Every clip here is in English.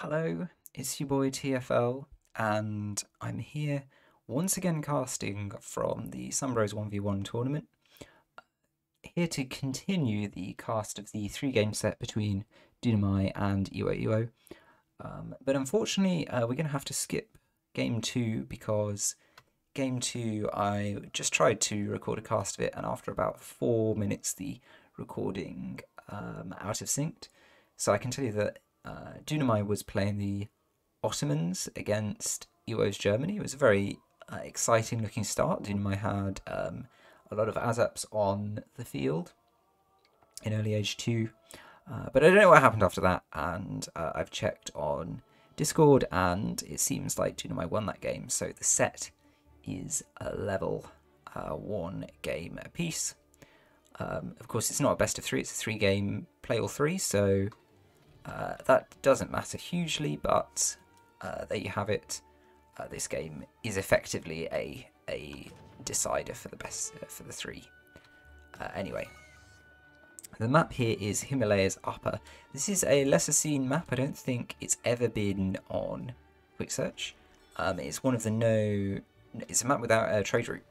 Hello, it's your boy TFL, and I'm here once again casting from the Sunbros 1v1 tournament. Here to continue the cast of the three-game set between Dunamai and Ewoewo. But unfortunately, we're going to have to skip game 2 because game 2 I just tried to record a cast of it, and after about 4 minutes the recording out of synced. So I can tell you that Dunamai was playing the Ottomans against Ewo's Germany. It was a very exciting looking start. Dunamai had a lot of ASAPs on the field in early age 2. But I don't know what happened after that, and I've checked on Discord, and it seems like Dunamai won that game. So the set is a level 1 game apiece. Of course, it's not a best of 3, it's a 3-game play all 3, so that doesn't matter hugely, but there you have it. This game is effectively a decider for the best for the 3. Anyway, the map here is Himalias Upper. This is a lesser seen map. I don't think it's ever been on Quick Search. It's one of the It's a map without a trade route.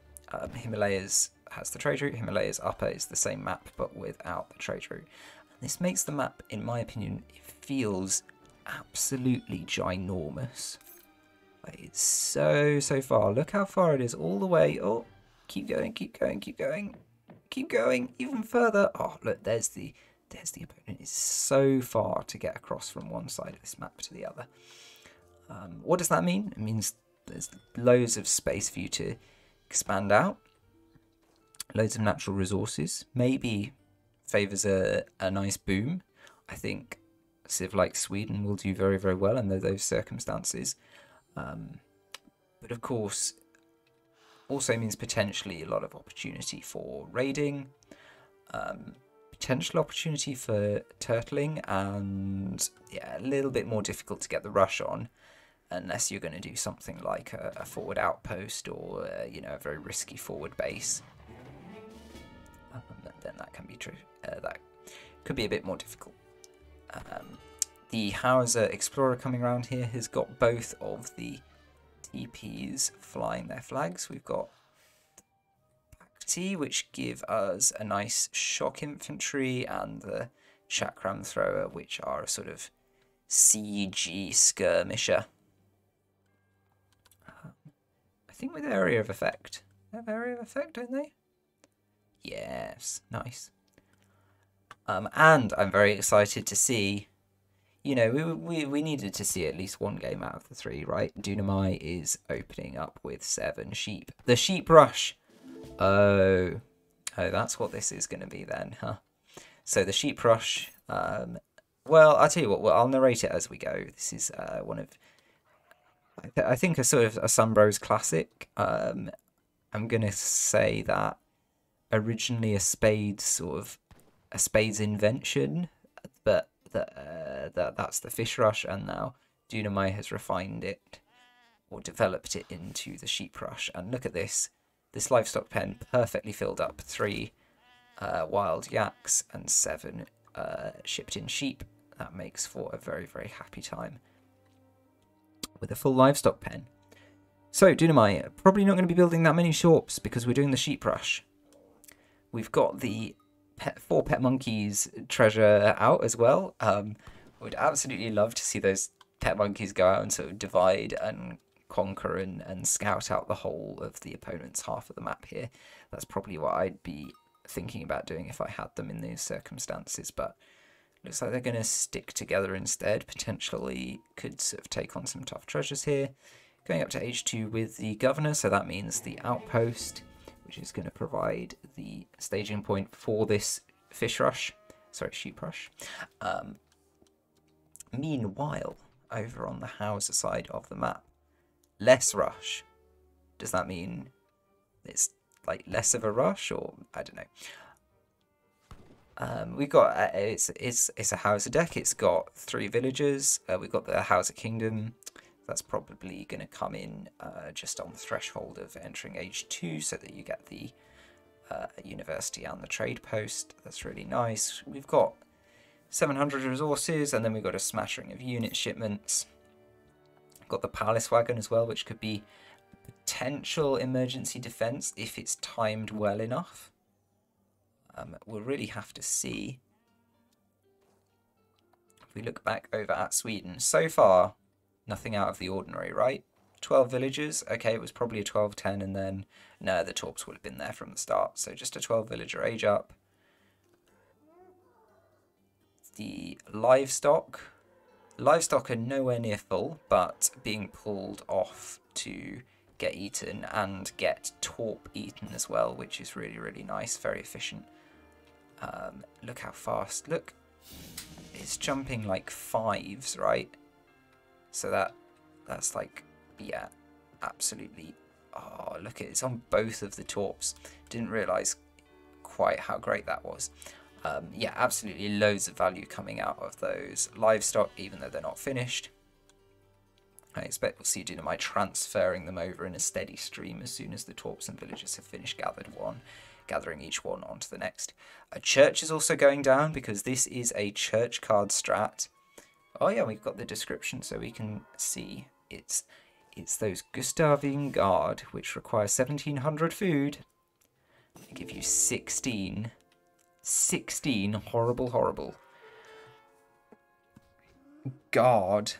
Himalayas has the trade route. Himalayas Upper is the same map but without the trade route. This makes the map, in my opinion, it feels absolutely ginormous. Like, it's so far. Look how far it is, all the way. Oh, keep going, keep going, keep going, keep going, even further. Oh, look, there's the opponent. It's so far to get across from one side of this map to the other. What does that mean? It means there's loads of space for you to expand out. Loads of natural resources. Maybe favours a nice boom. I think Civ like Sweden will do very well under those circumstances. But of course, also means potentially a lot of opportunity for raiding, potential opportunity for turtling, and yeah, a little bit more difficult to get the rush on, unless you're going to do something like a forward outpost or a very risky forward base. Then that can be true. That could be a bit more difficult. The Hausa Explorer coming around here has got both of the TPs flying their flags. We've got T, which give us a nice shock infantry, and the Chakram Thrower, which are a sort of CG skirmisher. I think with area of effect. They have area of effect, don't they? Yes, nice. And I'm very excited to see, we needed to see at least one game out of the 3, right? Dunamai is opening up with 7 sheep. The sheep rush. Oh, that's what this is going to be then, huh? So the sheep rush. Well, I'll tell you what. Well, I'll narrate it as we go. This is one of, I think, a sort of a Sunbros classic. I'm going to say that originally a Spade's invention, but that's the fish rush, and now Dunamai has refined it or developed it into the sheep rush. And look at this livestock pen, perfectly filled up. 3 wild yaks and 7 shipped in sheep. That makes for a very happy time with a full livestock pen. So Dunamai, probably not going to be building that many shops because we're doing the sheep rush. We've got the 4 pet monkeys treasure out as well. Would absolutely love to see those pet monkeys go out and sort of divide and conquer and scout out the whole of the opponent's half of the map here. That's probably what I'd be thinking about doing if I had them in these circumstances, but looks like they're going to stick together instead. Potentially could sort of take on some tough treasures here. Going up to age 2 with the governor, so that means the outpost, which is going to provide the staging point for this sheep rush. Meanwhile, over on the Hausa side of the map, less rush. Does that mean it's like less of a rush, or I don't know? We've got it's a Hausa deck. It's got 3 villagers. We've got the Hausa Kingdom. That's probably going to come in just on the threshold of entering age 2, so that you get the university and the trade post. That's really nice. We've got 700 resources, and then we've got a smattering of unit shipments. Got the palace wagon as well, which could be potential emergency defense if it's timed well enough. We'll really have to see. If we look back over at Sweden, so far, nothing out of the ordinary, right? 12 villagers. Okay, it was probably a 12-10, and then, no, the Torps would have been there from the start. So just a 12 villager age up. The livestock are nowhere near full, but being pulled off to get eaten and get Torp eaten as well, which is really, really nice, very efficient. Look how fast, look, it's jumping like 5s, right? So that's like, yeah, absolutely. Oh, look, it's on both of the Torps. Didn't realise quite how great that was. Yeah, absolutely loads of value coming out of those livestock, even though they're not finished. I expect we'll see Dunamai transferring them over in a steady stream as soon as the Torps and villagers have finished gathering each one onto the next. A church is also going down because this is a church card strat. Oh yeah, we've got the description so we can see it's those Gustavine Guard, which require 1700 food. They give you 16 horrible guard.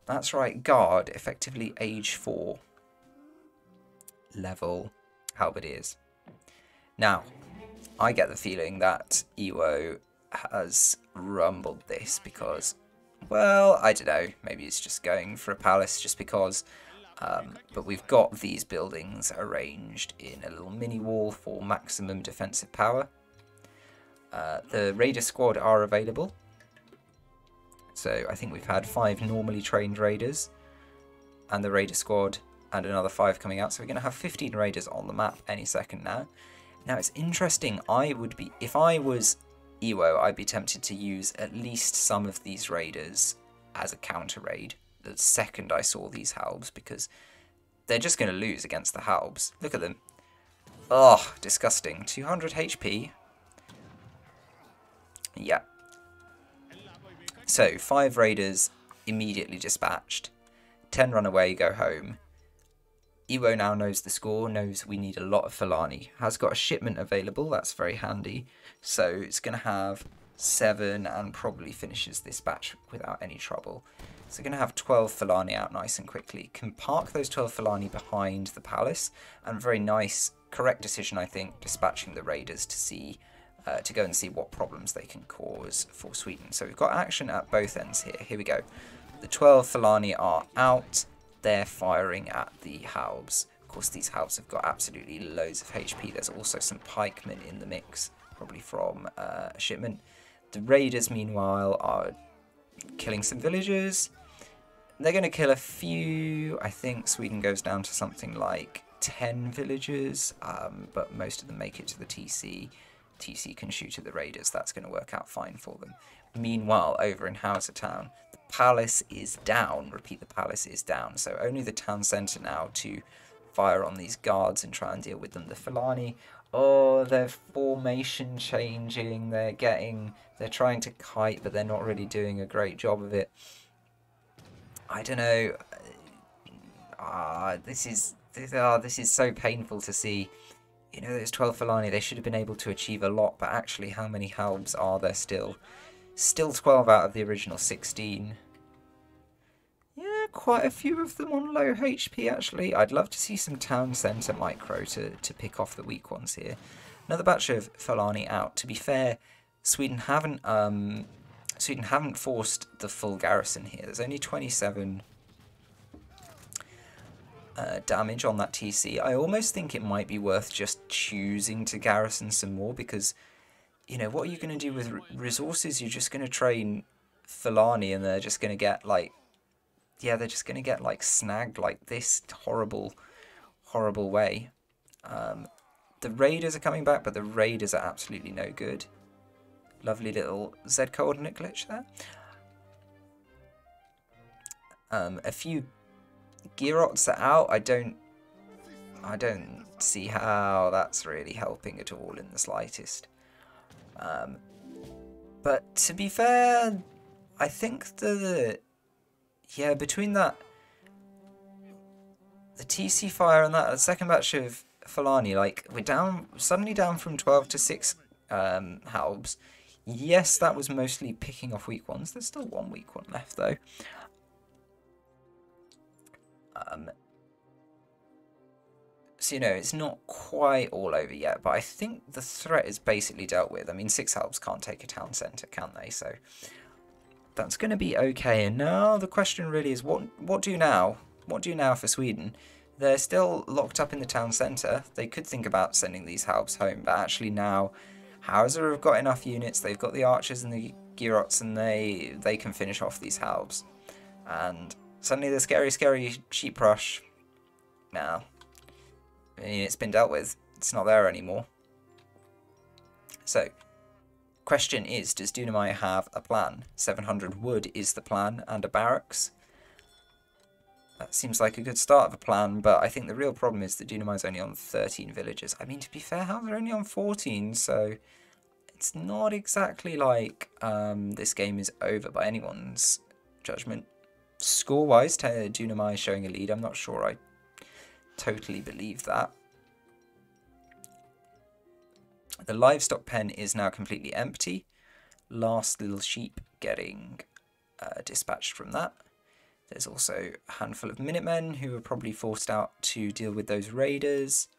That's right, guard, effectively age 4 level halberdiers. Now, I get the feeling that Ewoewo has rumbled this because, well, I don't know, maybe it's just going for a palace just because, but we've got these buildings arranged in a little mini wall for maximum defensive power. The Raider squad are available. So I think we've had 5 normally trained Raiders and the Raider squad and another 5 coming out. So we're going to have 15 Raiders on the map any second now. Now it's interesting, if I was Ewoewo, I'd be tempted to use at least some of these Raiders as a counter raid the second I saw these Halbs, because they're just going to lose against the Halbs. Look at them. Oh, disgusting. 200 HP. Yeah. So, 5 Raiders immediately dispatched. 10 run away, go home. Ewoewo now knows the score, knows we need a lot of Fulani. Has got a shipment available, that's very handy. So, it's going to have 7 and probably finishes this batch without any trouble. So, going to have 12 Fulani out nice and quickly. Can park those 12 Fulani behind the palace. And very nice, correct decision, I think, dispatching the Raiders to see... to go and see what problems they can cause for Sweden. So we've got action at both ends here. Here we go. The 12 Fulani are out. They're firing at the Halbs. Of course, these Halbs have got absolutely loads of HP. There's also some pikemen in the mix, probably from a shipment. The Raiders, meanwhile, are killing some villagers. They're going to kill a few. I think Sweden goes down to something like 10 villagers, but most of them make it to the TC. TC can shoot at the Raiders. That's going to work out fine for them. Meanwhile, over in Hausa town, the palace is down. Repeat, the palace is down. So only the town centre now to fire on these guards and try and deal with them. The Fulani, oh, their formation changing. They're trying to kite, but they're not really doing a great job of it. I don't know. This is so painful to see. You know, those 12 Fulani, they should have been able to achieve a lot, but actually, how many Halbs are there still? Still 12 out of the original 16. Yeah, quite a few of them on low HP, actually. I'd love to see some town centre micro to pick off the weak ones here. Another batch of Fulani out. To be fair, Sweden haven't forced the full garrison here. There's only 27... damage on that TC. I almost think it might be worth just choosing to garrison some more, because, you know, what are you going to do with resources? You're just going to train Fulani and they're just going to get, like, yeah, they're just going to get, like, snagged like this horrible way. The Raiders are coming back, but the Raiders are absolutely no good. Lovely little Z coordinate glitch there. A few Girots are out. I don't see how that's really helping at all in the slightest. But to be fair, I think yeah, between that, the TC fire and that second batch of Fulani, like, we're suddenly down from 12 to 6 halbs. Yes, that was mostly picking off weak ones. There's still one weak one left, though. So, it's not quite all over yet, but I think the threat is basically dealt with. I mean, 6 halbs can't take a town centre, can they? So that's going to be okay. And now the question really is, what do now? What do now for Sweden? They're still locked up in the town centre. They could think about sending these halbs home, but actually now Hausa have got enough units. They've got the archers and the Girots, and they can finish off these halbs. And suddenly the scary sheep rush. Now, I mean, it's been dealt with. It's not there anymore. So, question is, does Dunamai have a plan? 700 wood is the plan, and a barracks. That seems like a good start of a plan, but I think the real problem is that Dunamai's only on 13 villages. I mean, to be fair, they're only on 14, so it's not exactly like this game is over by anyone's judgment. Score-wise, Dunamai showing a lead. I'm not sure I totally believe that. The livestock pen is now completely empty. Last little sheep getting dispatched from that. There's also a handful of Minutemen who are probably forced out to deal with those raiders.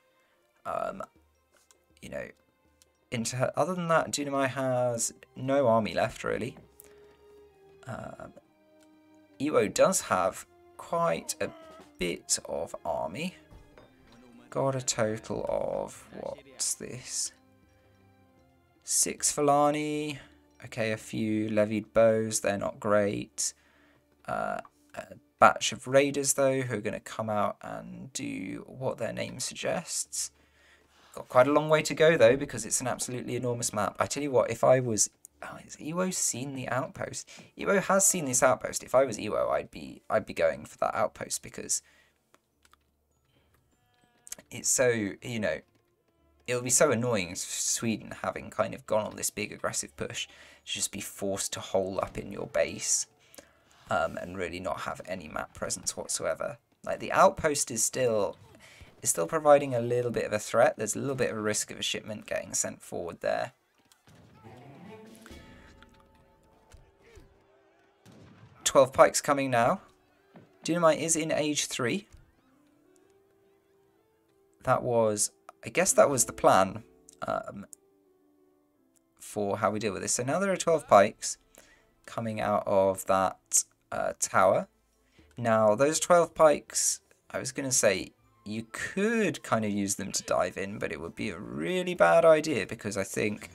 Other than that, Dunamai has no army left, really. Ewoewo does have quite a bit of army. Got a total of, what's this? 6 Fulani. Okay, a few levied bows, they're not great. A batch of raiders, though, who are going to come out and do what their name suggests. Got quite a long way to go, though, because it's an absolutely enormous map. I tell you what, if I was... Oh, has Ewoewo seen the outpost? Ewoewo has seen this outpost. If I was Ewoewo, I'd be going for that outpost, because it's so, it'll be so annoying Sweden having kind of gone on this big aggressive push to just be forced to hole up in your base. And really not have any map presence whatsoever. Like, the outpost is still providing a little bit of a threat. There's a little bit of a risk of a shipment getting sent forward there. "12 pikes coming now. Dunamai is in age 3. I guess that was the plan for how we deal with this. So now there are 12 pikes coming out of that tower. Now, those 12 pikes, I was going to say, you could kind of use them to dive in, but it would be a really bad idea, because I think,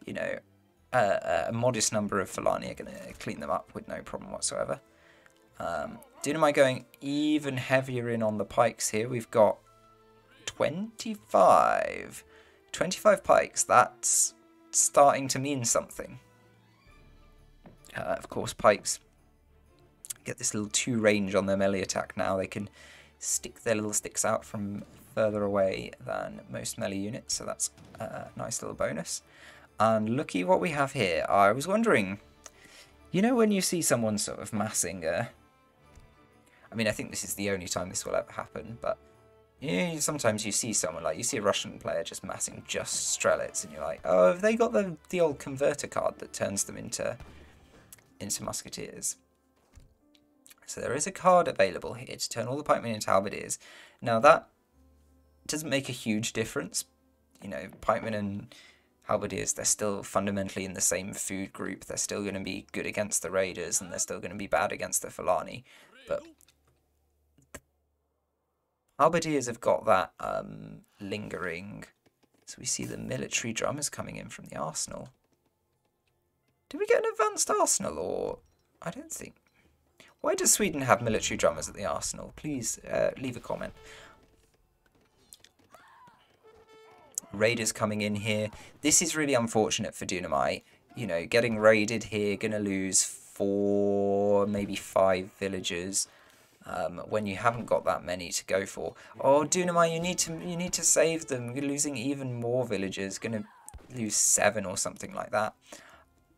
a modest number of Fulani are going to clean them up with no problem whatsoever. Dunamai going even heavier in on the pikes here. We've got 25 pikes. That's starting to mean something. Of course, pikes get this little 2 range on their melee attack now. They can stick their little sticks out from further away than most melee units, so that's a nice little bonus. And looky what we have here. I was wondering, when you see someone sort of massing I mean, I think this is the only time this will ever happen, but sometimes you see someone, like, you see a Russian player just massing just Strelets, and you're like, oh, have they got the old converter card that turns them into musketeers? So there is a card available here to turn all the pikemen into halberdiers. Now, that doesn't make a huge difference. Pikemen and halberdiers, they're still fundamentally in the same food group. They're still going to be good against the raiders, and they're still going to be bad against the Fulani. But halberdiers have got that lingering. So we see the military drummers coming in from the arsenal. Did we get an advanced arsenal, or... I don't think... Why does Sweden have military drummers at the arsenal? Please leave a comment. Raiders coming in here. This is really unfortunate for Dunamai. Getting raided here, going to lose 4, maybe 5 villagers when you haven't got that many to go for. Oh, Dunamai, you need to save them. You're losing even more villagers. Going to lose 7 or something like that.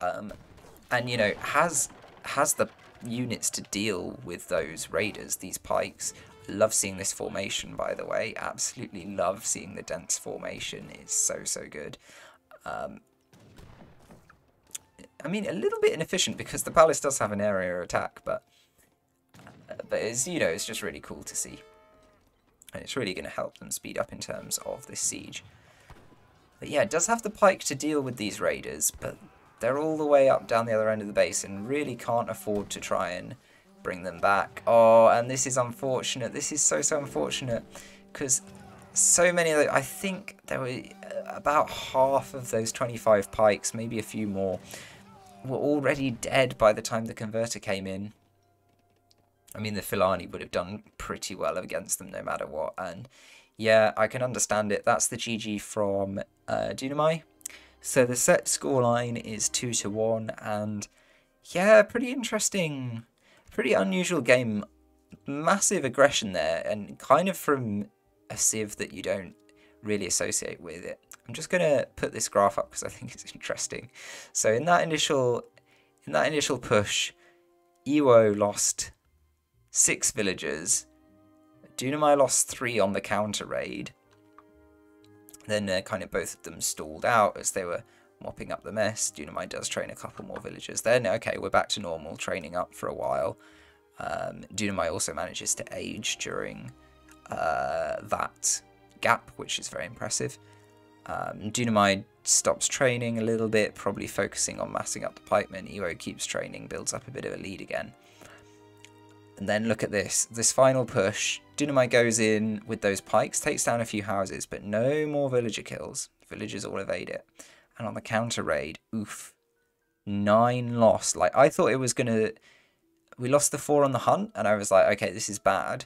and you know has the units to deal with those raiders, these pikes. Love seeing this formation, by the way. Absolutely love seeing the dense formation. It's so good. I mean, a little bit inefficient because the palace does have an area attack, but it's, you know, it's just really cool to see, and it's really going to help them speed up in terms of this siege. But yeah, it does have the pike to deal with these raiders, but they're all the way up down the other end of the base and really can't afford to try and bring them back. Oh, and this is unfortunate. This is so unfortunate because so many of the, I think there were about half of those 25 pikes, maybe a few more, were already dead by the time the converter came in. I mean, the Filani would have done pretty well against them no matter what. And yeah, I can understand it. That's the GG from Dunamai. So the set scoreline is 2-1, and yeah, pretty interesting, pretty unusual game. Massive aggression there, and kind of from a Civ that you don't really associate with it. I'm just gonna put this graph up because I think it's interesting. So in that initial push, Ewoewo lost 6 villagers. Dunamai lost 3 on the counter raid. Then kind of both of them stalled out as they were mopping up the mess. Dunamai does train a couple more villagers. Then, okay, we're back to normal, training up for a while. Dunamai also manages to age during that gap, which is very impressive. Dunamai stops training a little bit, probably focusing on massing up the pikemen. Ewoewo keeps training, builds up a bit of a lead again. And then look at this final push. Dunamai goes in with those pikes, takes down a few houses, but no more villager kills. Villagers all evade it. And on the counter raid, oof, 9 lost. Like, I thought it was gonna, we lost the 4 on the hunt, and I was like, okay, this is bad.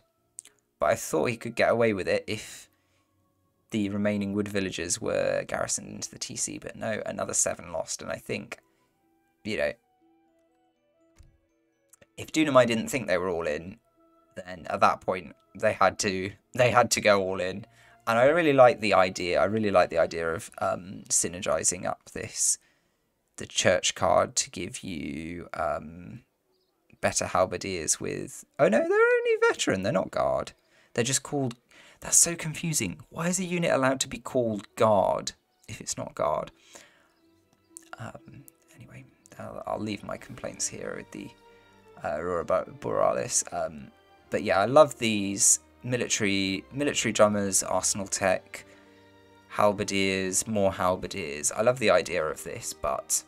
But I thought he could get away with it if the remaining wood villagers were garrisoned into the TC, but no, another 7 lost. And I think, you know, if Dunamai didn't think they were all in, then at that point they had to go all in. And I really like the idea. I really like the idea of synergizing up the church card to give you better halberdiers with. Oh no, they're only veteran. They're not guard. They're just called. That's so confusing. Why is a unit allowed to be called guard if it's not guard? Anyway, I'll leave my complaints here with the Aurora Borealis. But yeah, I love these military drummers, arsenal tech, halberdiers, more halberdiers. I love the idea of this, but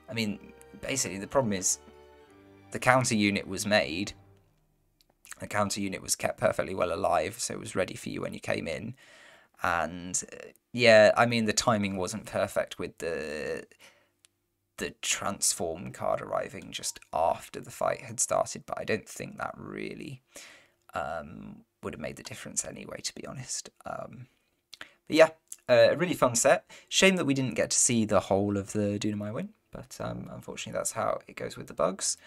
I mean, basically the problem is the counter unit was made. The counter unit was kept perfectly well alive, so it was ready for you when you came in. And yeah, I mean, the timing wasn't perfect with the transform card arriving just after the fight had started, but I don't think that really would have made the difference anyway, to be honest. But yeah, a really fun set. Shame that we didn't get to see the whole of the Dunamai win, but unfortunately that's how it goes with the bugs.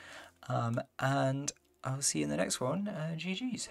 And I'll see you in the next one. GG's.